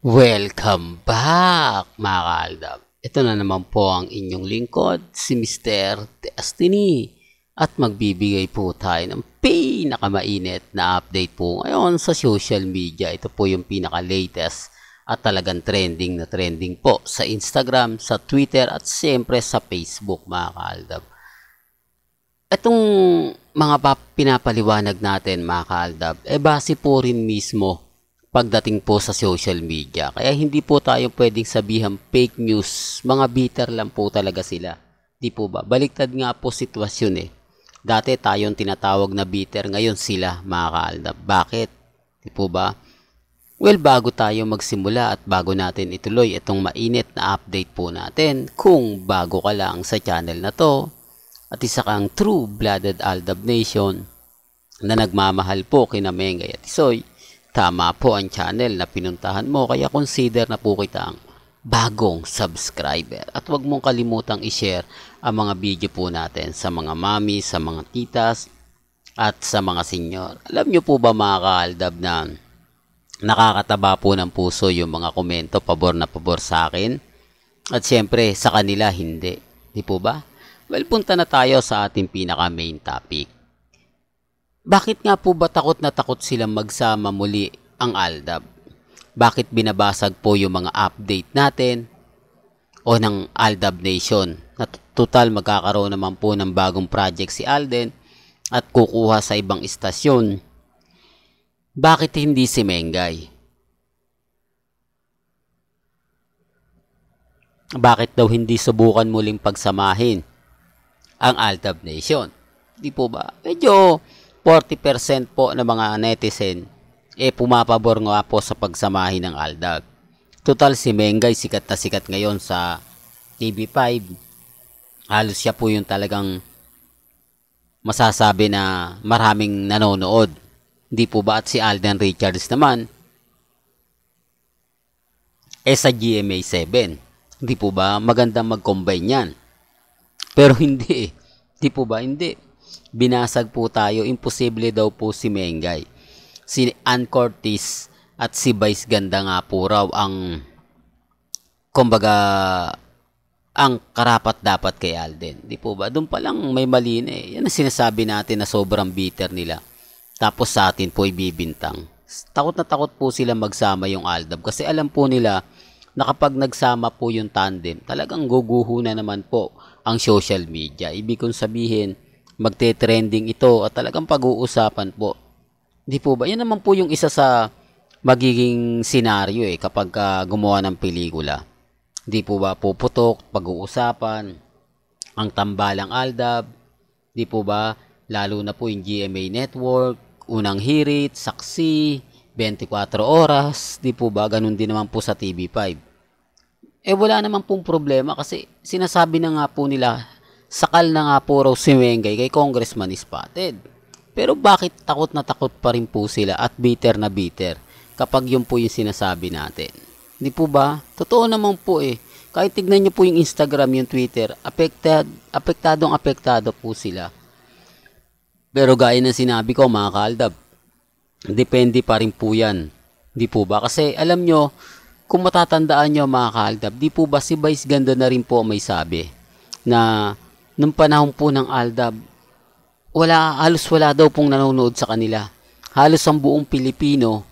Welcome back, mga kaaldab. Ito na naman po ang inyong lingkod, si Mr. Destiny. At magbibigay po tayo ng pinakamainit na update po ngayon sa social media. Ito po yung pinaka-latest at talagang trending na trending po sa Instagram, sa Twitter at siyempre sa Facebook, mga kaaldab. Itong mga pinapaliwanag natin, mga kaaldab, base po rin mismo pagdating po sa social media. Kaya hindi po tayo pwedeng sabihan fake news. Mga bitter lang po talaga sila. Di po ba? Baliktad nga po sitwasyon eh. Dati tayong tinatawag na bitter, ngayon sila, mga kaaldab. Bakit? Di po ba? Well, bago tayo magsimula at bago natin ituloy itong mainit na update po natin, kung bago ka lang sa channel na to, at isa kang true-blooded Aldab Nation na nagmamahal po kina Mengay at Isoy, tama po ang channel na pinuntahan mo, kaya consider na po kitang bagong subscriber. At huwag mong kalimutang i-share ang mga video po natin sa mga mami, sa mga titas, at sa mga senyor. Alam nyo po ba, mga kaaldab, na nakakataba po ng puso yung mga komento, pabor na pabor sa akin? At syempre, sa kanila hindi. Di po ba? Well, punta na tayo sa ating pinaka main topic. Bakit nga po ba takot na takot silang magsama muli ang Aldab? Bakit binabasag po yung mga update natin o ng Aldab Nation? Na total magkakaroon naman po ng bagong project si Alden at kukuha sa ibang istasyon. Bakit hindi si Mengay? Bakit daw hindi subukan muling pagsamahin ang Aldab Nation? Di po ba? Medyo 40% po ng mga netizen pumapabor nga po sa pagsamahin ng Aldab. Total si Mengay sikat na sikat ngayon sa TV5. Halos siya po yung talagang masasabi na maraming nanonood. Hindi po ba? At si Alden Richards naman sa GMA7. Hindi po ba magandang mag-combine yan? Pero hindi. Hindi po ba? Hindi. Binasag po tayo, imposible daw po si Mengay. Si Ann Curtis at si Vice Ganda nga po raw ang kumbaga ang karapat dapat kay Alden. Di po ba? Doon pa lang may mali na eh. Yan ang sinasabi natin na sobrang bitter nila. Tapos sa atin po ibibintang. Takot na takot po sila magsama yung Aldab kasi alam po nila na kapag nagsama po yung tandem, talagang guguho na naman po ang social media. Ibig kong sabihin, magte-trending ito at talagang pag-uusapan po. Di po ba? Yan naman po yung isa sa magiging senaryo kapag gumawa ng pelikula. Di po ba? Puputok, pag-uusapan, ang tambalang Aldab. Di po ba? Lalo na po yung GMA Network, unang hirit, saksi, 24 oras. Di po ba? Ganun din naman po sa TV5. Wala naman pong problema kasi sinasabi na nga po nila, sakal na nga po raw si Mengay kay Congressman Spotted. Pero bakit takot na takot pa rin po sila at bitter na bitter kapag yun po yung sinasabi natin? Hindi po ba? Totoo naman po Kahit tignan nyo po yung Instagram, yung Twitter, apektado po sila. Pero gaya ng sinabi ko, mga kaaldab, depende pa rin po yan. Hindi po ba? Kasi alam nyo, kung matatandaan nyo, mga kaaldab, di po ba si Vice Ganda na rin po may sabi na nung panahon po ng Aldab, halos wala daw pong nanonood sa kanila. Halos ang buong Pilipino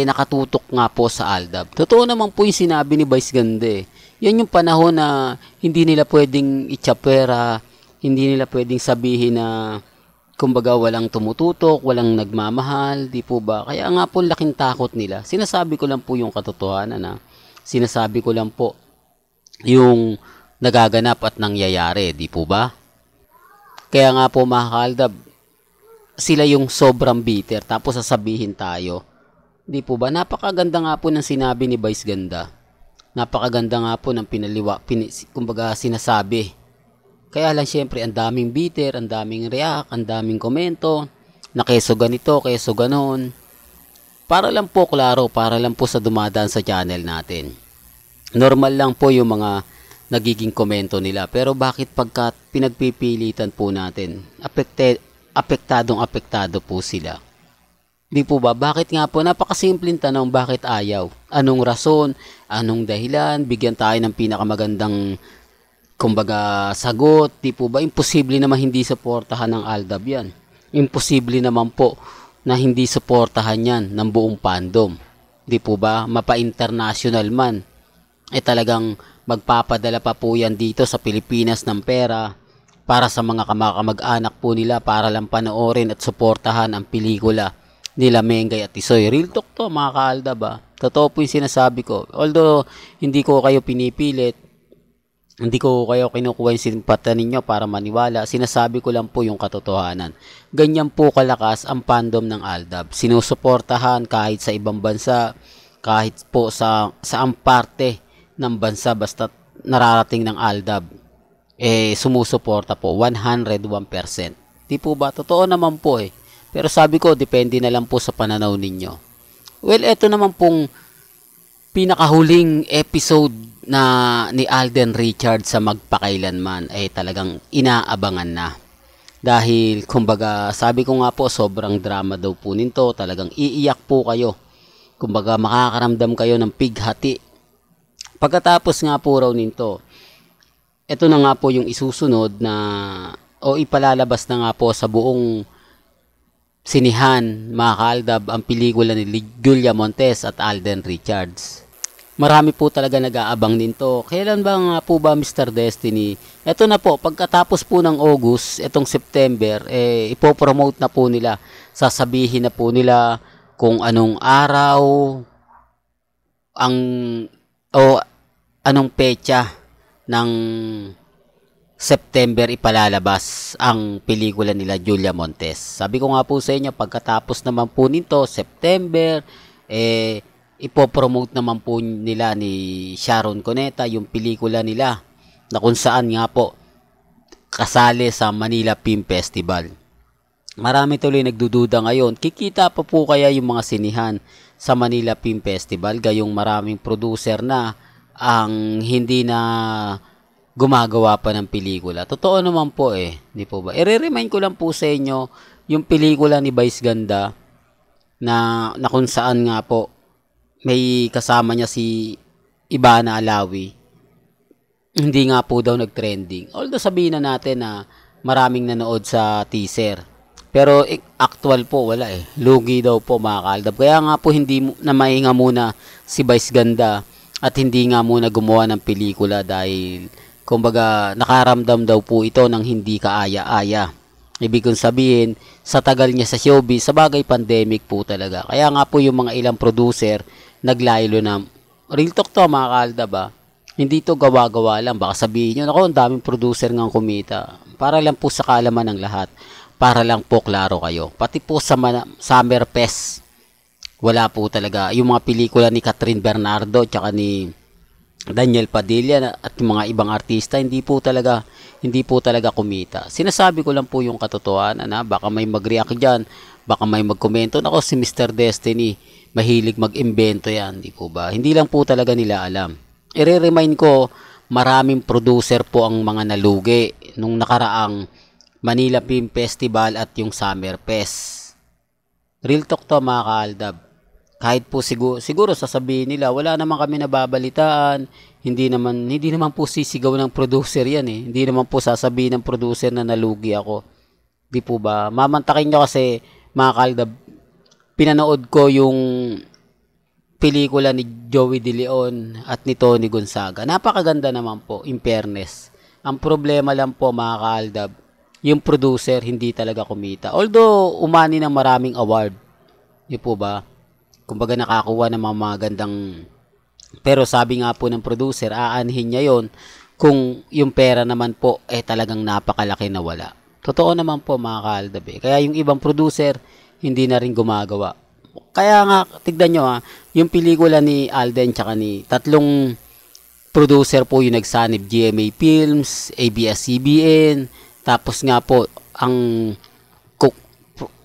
nakatutok nga po sa Aldab. Totoo naman po yung sinabi ni Vice Ganda Yan yung panahon na hindi nila pwedeng itsyapera, hindi nila pwedeng sabihin na kumbaga walang tumututok, walang nagmamahal, di po ba? Kaya nga po laking takot nila. Sinasabi ko lang po yung katotohanan na sinasabi ko lang po yung nagaganap at nangyayari, di po ba? Kaya nga po, mga kaaldab, sila yung sobrang bitter tapos sasabihin tayo, di po ba? Napakaganda nga po ng sinabi ni Vice Ganda. Napakaganda nga po ng kumbaga sinasabi. Kaya lang syempre ang daming bitter, ang daming react, ang daming komento, na keso ganito, keso ganon. Para lang po klaro, para lang po sa dumadaan sa channel natin. Normal lang po yung mga nagiging komento nila. Pero bakit pagka pinagpipilitan po natin, apektado po sila. Di po ba? Bakit nga po? Napakasimpleng tanong, bakit ayaw? Anong rason? Anong dahilan? Bigyan tayo ng pinakamagandang kumbaga sagot. Di po ba? Imposible naman hindi suportahan ng Aldab yan. Imposible naman po na hindi suportahan yan ng buong fandom. Di po ba? Mapa-international man. Talagang magpapadala pa po yan dito sa Pilipinas ng pera para sa mga kamag-anak po nila para lang panoorin at suportahan ang pelikula nila Mengay at Tisoy. Real talk to mga ka-Aldab ba? Totoo po yung sinasabi ko. Although hindi ko kayo pinipilit, hindi ko kayo kinukuha yung simpata ninyo para maniwala, sinasabi ko lang po yung katotohanan. Ganyan po kalakas ang fandom ng Aldab. Sinusuportahan kahit sa ibang bansa, kahit po sa saang parte ng bansa basta nararating ng Aldab. Sumusuporta po 101%. Di po ba? Totoo naman po Pero sabi ko, depende na lang po sa pananaw ninyo. Well, eto naman pong pinakahuling episode na ni Alden Richards sa Magpakailanman talagang inaabangan na. Dahil, kumbaga, sabi ko nga po, sobrang drama daw po nito. Talagang iiyak po kayo. Kumbaga, makakaramdam kayo ng pighati. Pagkatapos nga po raw nito, eto na nga po yung isusunod na, ipalalabas na nga po sa buong sinihan, mga ka-Aldab, ang pelikula ni Julia Montes at Alden Richards. Marami po talaga nag-aabang nito. Kailan ba nga po ba Mr. Destiny? Ito na po, pagkatapos po ng August, itong September, ipopromote na po nila. Sasabihin na po nila kung anong araw, anong petsa ng September ipalalabas ang pelikula nila Julia Montes. Sabi ko nga po sa inyo, pagkatapos naman po nito, September, ipopromote naman po nila ni Sharon Cuneta yung pelikula nila na kung saan nga po kasali sa Manila Film Festival. Marami tuloy nagdududa ngayon, kikita pa po kaya yung mga sinihan sa Manila Film Festival, gayong maraming producer na ang hindi na gumagawa pa ng pelikula. Totoo naman po di po ba? I-remind ko lang po sa inyo yung pelikula ni Vice Ganda na kung saan nga po may kasama niya si Ivana Alawi. Hindi nga po daw nag-trending. Although sabihin na natin na maraming nanood sa teaser. Pero actual po wala Lugi daw po mga ka-Aldab. Kaya nga po hindi na mainga muna si Vice Ganda at hindi nga muna gumawa ng pelikula dahil kumbaga, nakaramdam daw po ito ng hindi kaaya-aya. Ibig kong sabihin, sa tagal niya sa showbiz, sa bagay pandemic po talaga. Kaya nga po yung mga ilang producer, naglaylo na, real talk to mga ka-Aldab hindi to gawa-gawa lang. Baka sabihin nyo, ang daming producer nga kumita. Para lang po sa kaalaman ng lahat. Para lang po klaro kayo. Pati po sa Summer Fest, wala po talaga. Yung mga pelikula ni Catherine Bernardo, tsaka ni Daniel Padilla at mga ibang artista hindi po talaga kumita. Sinasabi ko lang po yung katotohanan baka may mag-react diyan, baka may magkomento nako si Mr. Destiny mahilig mag-imbento yan, di po ba? Hindi lang po talaga nila alam. I-remind ko, maraming producer po ang mga nalugi nung nakaraang Manila Film Festival at yung Summer Fest. Real talk to mga ka-Aldab. Kahit po siguro sasabihin nila, wala naman kami nababalitaan, hindi naman po sisigaw ng producer yan Hindi naman po sasabihin ng producer na nalugi ako. Di po ba? Mamantakin nyo kasi mga ka-Aldab, pinanood ko yung pelikula ni Joey De Leon at ni Tony Gonzaga. Napakaganda naman po, in fairness. Ang problema lang po mga ka-Aldab, yung producer hindi talaga kumita. Although umani ng maraming award. Di po ba? Kumbaga nakakuha ng mga magandang, pero sabi nga po ng producer, aanhin niya yon kung yung pera naman po talagang napakalaki na wala. Totoo naman po mga ka-Aldab Kaya yung ibang producer hindi na rin gumagawa. Kaya nga tignan nyo yung pelikula ni Alden tsaka ni tatlong producer po yung nagsanib, GMA Films, ABS-CBN, tapos nga po ang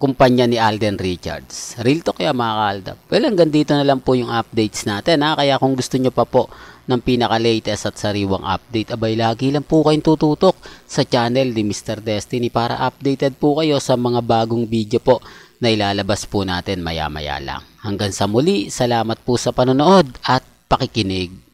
kumpanya ni Alden Richards. Real talk mga ka-Aldab. Well, hanggang dito na lang po yung updates natin Kaya kung gusto nyo pa po ng pinaka-latest at sariwang update, abay lagi lang po kayong tututok sa channel ni Mr. Destiny para updated po kayo sa mga bagong video po na ilalabas po natin maya-maya lang. Hanggang sa muli, salamat po sa panonood at pakikinig.